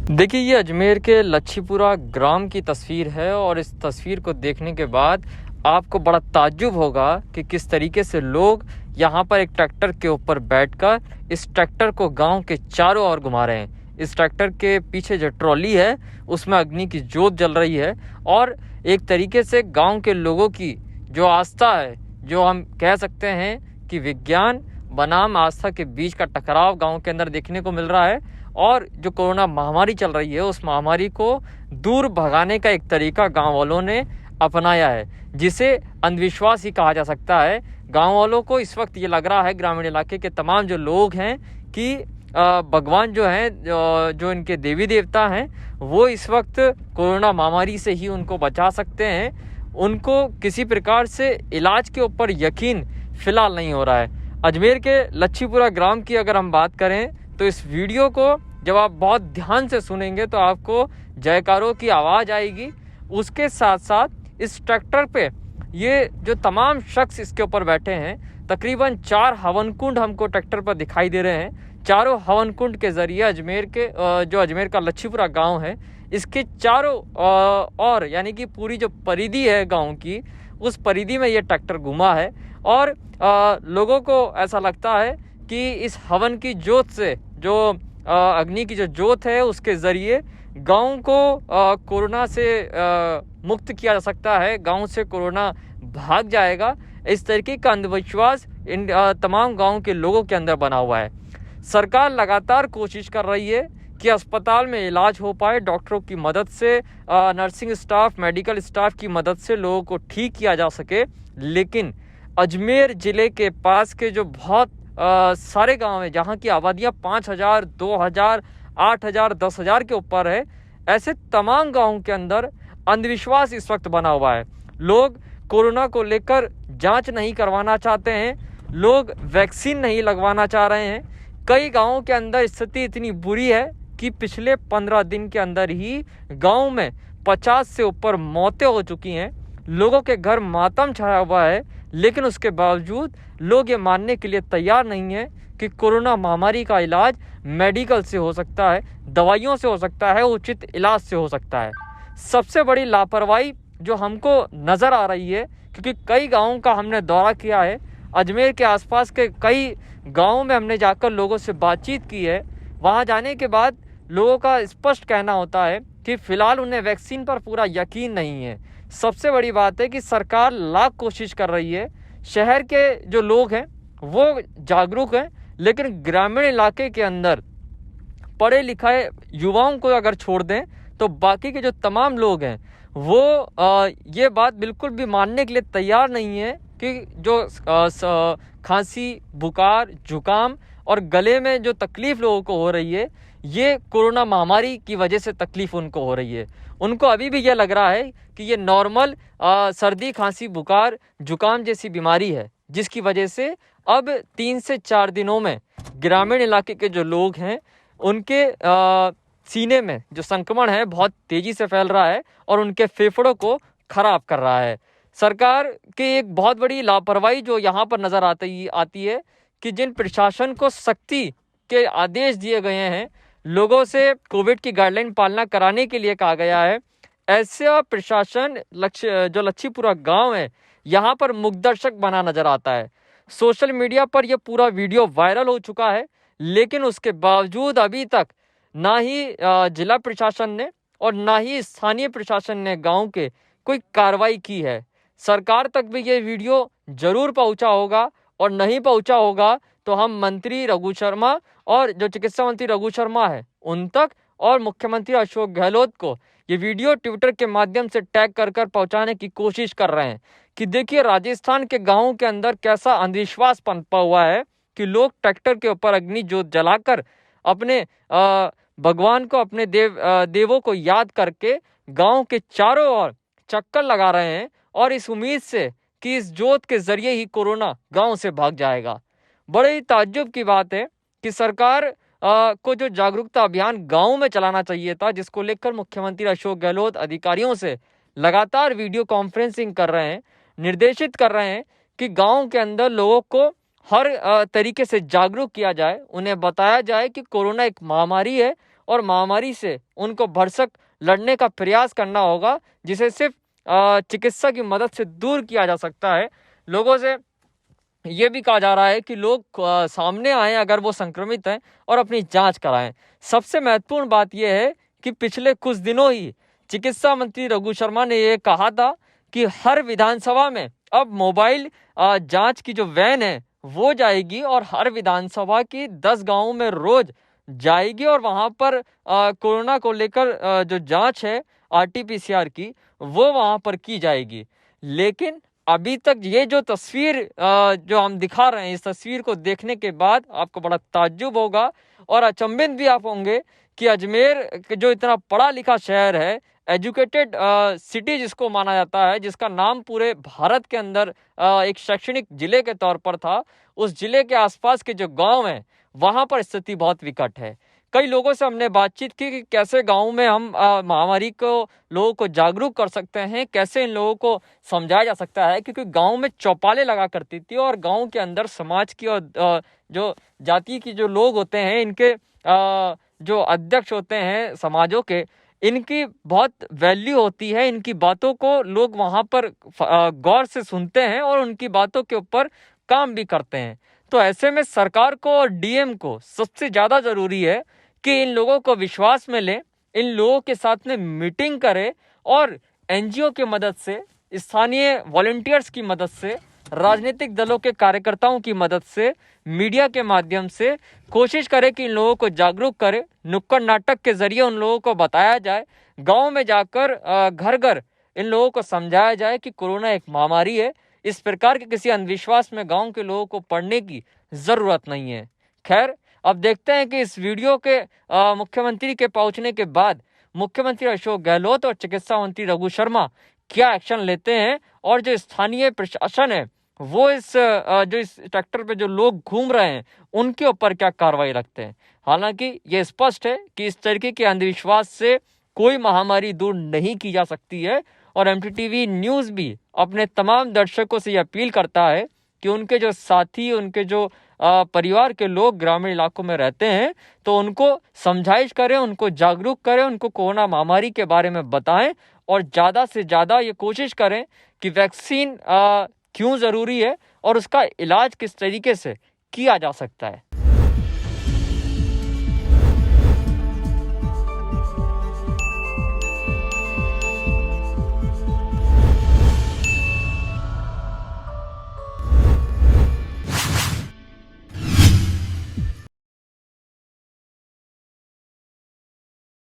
देखिए, ये अजमेर के लच्छीपुरा ग्राम की तस्वीर है और इस तस्वीर को देखने के बाद आपको बड़ा ताज्जुब होगा कि किस तरीके से लोग यहाँ पर एक ट्रैक्टर के ऊपर बैठकर इस ट्रैक्टर को गांव के चारों ओर घुमा रहे हैं। इस ट्रैक्टर के पीछे जो ट्रॉली है उसमें अग्नि की जोत जल रही है और एक तरीके से गांव के लोगों की जो आस्था है, जो हम कह सकते हैं कि विज्ञान बनाम आस्था के बीच का टकराव गांव के अंदर देखने को मिल रहा है। और जो कोरोना महामारी चल रही है उस महामारी को दूर भगाने का एक तरीका गांव वालों ने अपनाया है, जिसे अंधविश्वास ही कहा जा सकता है। गांव वालों को इस वक्त ये लग रहा है, ग्रामीण इलाके के तमाम जो लोग हैं, कि भगवान जो हैं, जो इनके देवी देवता हैं, वो इस वक्त कोरोना महामारी से ही उनको बचा सकते हैं। उनको किसी प्रकार से इलाज के ऊपर यकीन फिलहाल नहीं हो रहा है। अजमेर के लच्छीपुरा ग्राम की अगर हम बात करें तो इस वीडियो को जब आप बहुत ध्यान से सुनेंगे तो आपको जयकारों की आवाज़ आएगी। उसके साथ साथ इस ट्रैक्टर पे ये जो तमाम शख्स इसके ऊपर बैठे हैं, तकरीबन 4 हवन कुंड हमको ट्रैक्टर पर दिखाई दे रहे हैं। चारों हवन कुंड के ज़रिए अजमेर के जो अजमेर का लच्छीपुरा गांव है, इसके चारों और यानी कि पूरी जो परिधि है गांव की, उस परिधि में ये ट्रैक्टर घुमा है। और लोगों को ऐसा लगता है कि इस हवन की जोत से, जो अग्नि की जो जोत है, उसके ज़रिए गांव को कोरोना से मुक्त किया जा सकता है, गांव से कोरोना भाग जाएगा। इस तरीके का अंधविश्वास इन तमाम गांव के लोगों के अंदर बना हुआ है। सरकार लगातार कोशिश कर रही है कि अस्पताल में इलाज हो पाए, डॉक्टरों की मदद से, नर्सिंग स्टाफ, मेडिकल स्टाफ की मदद से लोगों को ठीक किया जा सके। लेकिन अजमेर ज़िले के पास के जो बहुत सारे गांव हैं, जहां की आबादियां 5,000, 2,000, 8,000, 10,000 के ऊपर है, ऐसे तमाम गांवों के अंदर अंधविश्वास इस वक्त बना हुआ है। लोग कोरोना को लेकर जांच नहीं करवाना चाहते हैं, लोग वैक्सीन नहीं लगवाना चाह रहे हैं। कई गांवों के अंदर स्थिति इतनी बुरी है कि पिछले 15 दिन के अंदर ही गांव में 50 से ऊपर मौतें हो चुकी हैं। लोगों के घर मातम छाया हुआ है, लेकिन उसके बावजूद लोग ये मानने के लिए तैयार नहीं हैं कि कोरोना महामारी का इलाज मेडिकल से हो सकता है, दवाइयों से हो सकता है, उचित इलाज से हो सकता है। सबसे बड़ी लापरवाही जो हमको नज़र आ रही है, क्योंकि कई गाँवों का हमने दौरा किया है, अजमेर के आसपास के कई गाँवों में हमने जाकर लोगों से बातचीत की है। वहाँ जाने के बाद लोगों का स्पष्ट कहना होता है कि फ़िलहाल उन्हें वैक्सीन पर पूरा यकीन नहीं है। सबसे बड़ी बात है कि सरकार लाख कोशिश कर रही है, शहर के जो लोग हैं वो जागरूक हैं, लेकिन ग्रामीण इलाके के अंदर पढ़े लिखे युवाओं को अगर छोड़ दें तो बाकी के जो तमाम लोग हैं वो ये बात बिल्कुल भी मानने के लिए तैयार नहीं है कि जो खांसी, बुखार, जुकाम और गले में जो तकलीफ़ लोगों को हो रही है, ये कोरोना महामारी की वजह से तकलीफ़ उनको हो रही है। उनको अभी भी यह लग रहा है कि ये नॉर्मल सर्दी, खांसी, बुखार, जुकाम जैसी बीमारी है, जिसकी वजह से अब 3 से 4 दिनों में ग्रामीण इलाके के जो लोग हैं उनके सीने में जो संक्रमण है बहुत तेज़ी से फैल रहा है और उनके फेफड़ों को ख़राब कर रहा है। सरकार की एक बहुत बड़ी लापरवाही जो यहाँ पर नज़र आती है कि जिन प्रशासन को सख्ती के आदेश दिए गए हैं, लोगों से कोविड की गाइडलाइन पालना कराने के लिए कहा गया है, ऐसा प्रशासन जो लच्छीपुरा गांव है यहाँ पर मुखदर्शक बना नजर आता है। सोशल मीडिया पर यह पूरा वीडियो वायरल हो चुका है, लेकिन उसके बावजूद अभी तक ना ही जिला प्रशासन ने और ना ही स्थानीय प्रशासन ने गांव के कोई कार्रवाई की है। सरकार तक भी ये वीडियो जरूर पहुंचा होगा, और नहीं पहुंचा होगा तो हम मंत्री रघु शर्मा और जो चिकित्सा मंत्री रघु शर्मा है उन तक, और मुख्यमंत्री अशोक गहलोत को ये वीडियो ट्विटर के माध्यम से टैग कर पहुंचाने की कोशिश कर रहे हैं कि देखिए राजस्थान के गांवों के अंदर कैसा अंधविश्वास पनपा हुआ है कि लोग ट्रैक्टर के ऊपर अग्नि जोत जलाकर अपने भगवान को, अपने देवों को याद करके गांव के चारों ओर चक्कर लगा रहे हैं, और इस उम्मीद से कि इस जोत के जरिए ही कोरोना गांव से भाग जाएगा। बड़े ही ताज्जुब की बात है कि सरकार को जो जागरूकता अभियान गांव में चलाना चाहिए था, जिसको लेकर मुख्यमंत्री अशोक गहलोत अधिकारियों से लगातार वीडियो कॉन्फ्रेंसिंग कर रहे हैं, निर्देशित कर रहे हैं कि गांव के अंदर लोगों को हर तरीके से जागरूक किया जाए, उन्हें बताया जाए कि कोरोना एक महामारी है और महामारी से उनको भरसक लड़ने का प्रयास करना होगा, जिसे सिर्फ चिकित्सा की मदद से दूर किया जा सकता है। लोगों से ये भी कहा जा रहा है कि लोग सामने आए अगर वो संक्रमित हैं और अपनी जांच कराएं। सबसे महत्वपूर्ण बात यह है कि पिछले कुछ दिनों ही चिकित्सा मंत्री रघु शर्मा ने ये कहा था कि हर विधानसभा में अब मोबाइल जांच की जो वैन है वो जाएगी और हर विधानसभा की 10 गांवों में रोज जाएगी और वहां पर कोरोना को लेकर जो जांच है RT-PCR की वो वहां पर की जाएगी। लेकिन अभी तक ये जो तस्वीर जो हम दिखा रहे हैं, इस तस्वीर को देखने के बाद आपको बड़ा ताज्जुब होगा और अचंभित भी आप होंगे कि अजमेर जो इतना पढ़ा लिखा शहर है, एजुकेटेड सिटी जिसको माना जाता है, जिसका नाम पूरे भारत के अंदर एक शैक्षणिक जिले के तौर पर था, उस जिले के आसपास के जो गांव हैं वहां पर स्थिति बहुत विकट है। कई लोगों से हमने बातचीत की कि कैसे गांव में हम महामारी को लोगों को जागरूक कर सकते हैं, कैसे इन लोगों को समझाया जा सकता है, क्योंकि गांव में चौपालें लगा करती थी और गांव के अंदर समाज की और जो जाति की जो लोग होते हैं, इनके जो अध्यक्ष होते हैं समाजों के, इनकी बहुत वैल्यू होती है। इनकी बातों को लोग वहां पर गौर से सुनते हैं और उनकी बातों के ऊपर काम भी करते हैं। तो ऐसे में सरकार को और DM को सबसे ज्यादा जरूरी है कि इन लोगों को विश्वास में ले, इन लोगों के साथ में मीटिंग करे और NGO की मदद से, स्थानीय वॉलंटियर्स की मदद से, राजनीतिक दलों के कार्यकर्ताओं की मदद से, मीडिया के माध्यम से कोशिश करे कि इन लोगों को जागरूक करे। नुक्कड़ नाटक के जरिए उन लोगों को बताया जाए, गांव में जाकर घर घर इन लोगों को समझाया जाए कि कोरोना एक महामारी है। इस प्रकार के किसी अंधविश्वास में गांव के लोगों को पड़ने की जरूरत नहीं है। खैर, अब देखते हैं कि इस वीडियो के मुख्यमंत्री के पहुंचने के बाद मुख्यमंत्री अशोक गहलोत और चिकित्सा मंत्री रघु शर्मा क्या एक्शन लेते हैं और जो स्थानीय प्रशासन है वो इस ट्रैक्टर पे जो लोग घूम रहे हैं उनके ऊपर क्या कार्रवाई रखते हैं। हालांकि ये स्पष्ट है कि इस तरीके के अंधविश्वास से कोई महामारी दूर नहीं की जा सकती है और MTTV न्यूज़ भी अपने तमाम दर्शकों से ये अपील करता है कि उनके जो साथी, उनके जो परिवार के लोग ग्रामीण इलाकों में रहते हैं तो उनको समझाइश करें, उनको जागरूक करें, उनको कोरोना महामारी के बारे में बताएं और ज़्यादा से ज़्यादा ये कोशिश करें कि वैक्सीन क्यों ज़रूरी है और उसका इलाज किस तरीके से किया जा सकता है।